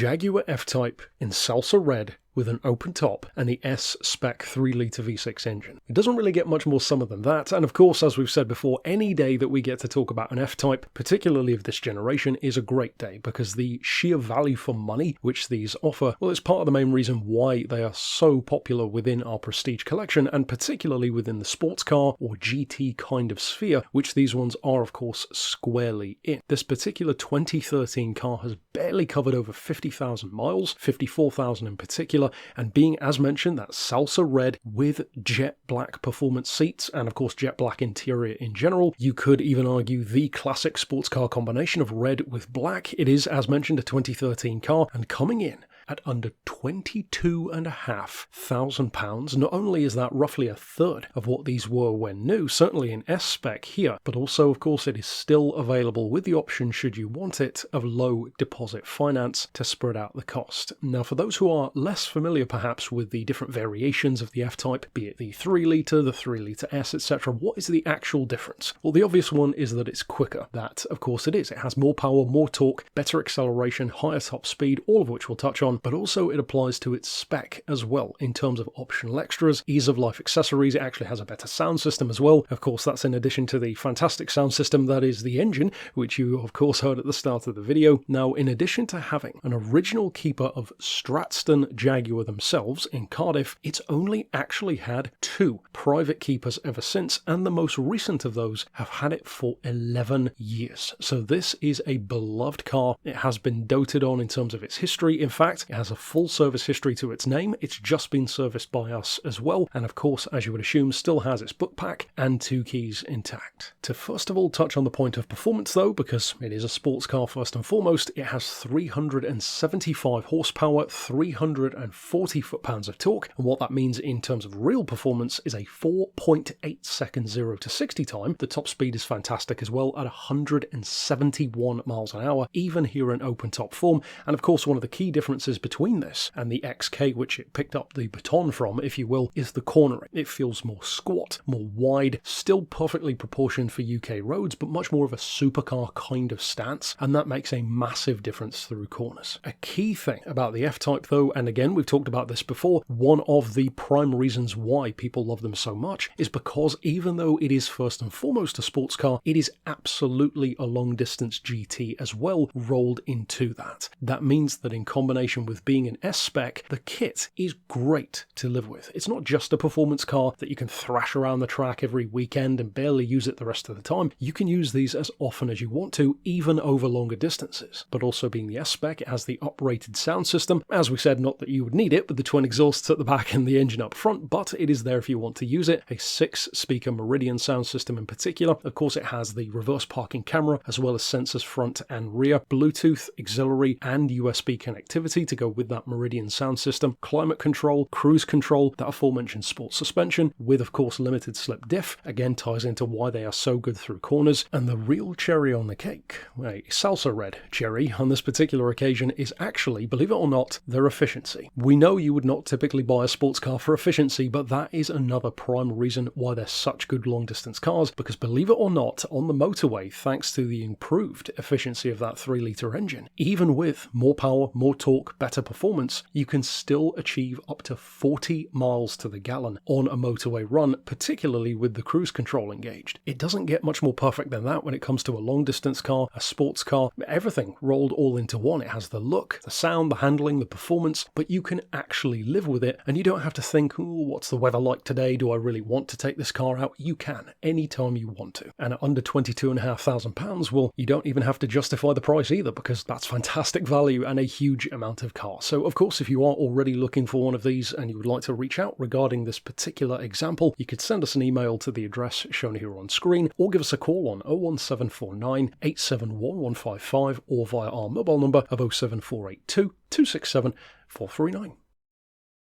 Jaguar F-Type in salsa red with an open top and the S-Spec 3-litre V6 engine. It doesn't really get much more summer than that, and of course, as we've said before, any day that we get to talk about an F-Type, particularly of this generation, is a great day because the sheer value for money which these offer, well, it's part of the main reason why they are so popular within our prestige collection, and particularly within the sports car or GT kind of sphere, which these ones are, of course, squarely in. This particular 2013 car has barely covered over 50,000 miles, 54,000 in particular, and being, as mentioned, that salsa red with jet black performance seats and of course jet black interior in general, you could even argue the classic sports car combination of red with black. It is, as mentioned, a 2013 car, and coming in at under £22,500. Not only is that roughly a third of what these were when new, certainly in S-Spec here, but also, of course, it is still available with the option, should you want it, of low deposit finance to spread out the cost. Now, for those who are less familiar perhaps with the different variations of the F-Type, be it the 3-litre, the 3-litre S, etc., what is the actual difference? Well, the obvious one is that it's quicker. That, of course, it is. It has more power, more torque, better acceleration, higher top speed, all of which we'll touch on, but also it applies to its spec as well in terms of optional extras, ease of life accessories. It actually has a better sound system as well. Of course, that's in addition to the fantastic sound system that is the engine, which you of course heard at the start of the video. Now, in addition to having an original keeper of Stratton Jaguar themselves in Cardiff, it's only actually had 2 private keepers ever since, and the most recent of those have had it for 11 years. So this is a beloved car. It has been doted on in terms of its history. In fact, it has a full service history to its name. It's just been serviced by us as well, and of course, as you would assume, still has its book pack and 2 keys intact. To first of all touch on the point of performance though, because it is a sports car first and foremost, it has 375 horsepower, 340 foot-pounds of torque, and what that means in terms of real performance is a 4.8 second 0 to 60 time. The top speed is fantastic as well at 171 miles an hour, even here in open top form, and of course one of the key differences between this and the XK, which it picked up the baton from, if you will, is the cornering. It feels more squat, more wide, still perfectly proportioned for UK roads, but much more of a supercar kind of stance, and that makes a massive difference through corners. A key thing about the F-Type though, and again we've talked about this before, one of the prime reasons why people love them so much is because even though it is first and foremost a sports car, it is absolutely a long distance GT as well rolled into that. That means that in combination with being an S-Spec, the kit is great to live with. It's not just a performance car that you can thrash around the track every weekend and barely use it the rest of the time. You can use these as often as you want to, even over longer distances. But also being the S-Spec, it has the uprated sound system. As we said, not that you would need it with the twin exhausts at the back and the engine up front, but it is there if you want to use it. A 6-speaker Meridian sound system in particular. Of course, it has the reverse parking camera, as well as sensors front and rear, Bluetooth, auxiliary, and USB connectivity to go with that Meridian sound system, climate control, cruise control, that aforementioned sports suspension, with of course limited slip diff, again ties into why they are so good through corners, and the real cherry on the cake, a salsa red cherry on this particular occasion, is actually, believe it or not, their efficiency. We know you would not typically buy a sports car for efficiency, but that is another prime reason why they're such good long distance cars, because believe it or not, on the motorway, thanks to the improved efficiency of that 3-litre engine, even with more power, more torque, better performance, you can still achieve up to 40 miles to the gallon on a motorway run, particularly with the cruise control engaged. It doesn't get much more perfect than that when it comes to a long distance car, a sports car, everything rolled all into one. It has the look, the sound, the handling, the performance, but you can actually live with it, and you don't have to think, ooh, what's the weather like today? Do I really want to take this car out? You can, anytime you want to. And at under £22,500, well, you don't even have to justify the price either, because that's fantastic value and a huge amount of car. So of course, if you are already looking for one of these and you would like to reach out regarding this particular example, you could send us an email to the address shown here on screen, or give us a call on 01749 871 155, or via our mobile number of 07482 267 439.